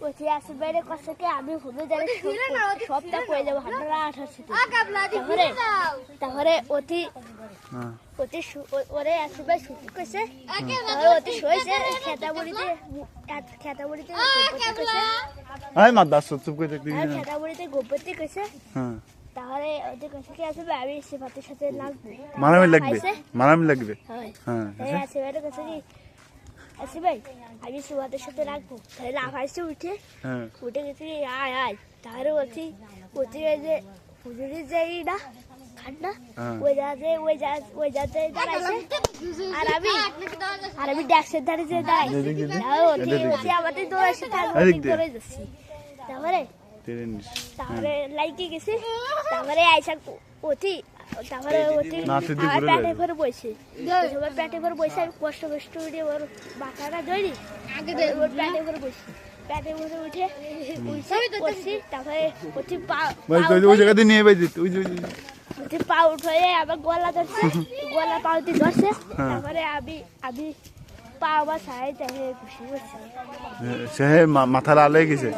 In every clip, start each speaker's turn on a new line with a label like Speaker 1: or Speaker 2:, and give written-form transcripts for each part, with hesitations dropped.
Speaker 1: ওটি আসে বাইরে কষ্টকে আমি ভুলে যাই সবটা করে যাবো হান্ড্রা 88 তারপরে ওটি ওরে আসে বাই ছুটি কইছে তারপরে ওটি শোইছে খেতাবড়িতে কইছে
Speaker 2: আয় মাদ্দাস চুপ করে দেখবি
Speaker 1: আর খেতাবড়িতে গোবরতে কইছে
Speaker 2: হ্যাঁ
Speaker 1: তাহলে ওটি কইছে কি আসবে আমি সিফাতের সাথে লাগবে
Speaker 2: মারামি লাগবে
Speaker 1: হয়
Speaker 2: হ্যাঁ
Speaker 1: তাই আসে বাইরে কইছে কি আসে ভাই আমি সিফাতের সাথে রাখবো তাহলে লাফাইছে উঠে
Speaker 2: হ্যাঁ
Speaker 1: উঠে গেছি আয় তাহলে ওটি যে হুজুরি যাই না খান্না ওই যাতে দাঁড়াইছে আর আমি ড্যাক্সের ধারে যে দাঁড়াইছি আমাদের দৌড়াইছে দৌড়ে যাচ্ছি তারপরে লাইকে গেছি তারপরে আইসা ওটি তারপরে ওটি আমার প্যাটে ভরে বসে সবার প্যাটে ভরে বসে আমি কষ্ট উঠে ওর বাঁকাটা ধরি ওর প্যাটে ভরে বসি প্যাটে ভরে উঠে বসছি তারপরে ওটি
Speaker 2: ওই জায়গা দিয়ে নিয়ে যাই
Speaker 1: ওটি পা উঠে আবার গলা ধরছে গলা পাউটি ধরছে তারপরে আমি পা আবার সারাই তাই খুশি করছি
Speaker 2: সে মাথা লাল হয়ে গেছে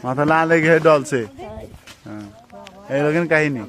Speaker 2: মাথা লাল হয়ে গেছে ডলছে হ্যাঁ এইরকম কাহিনী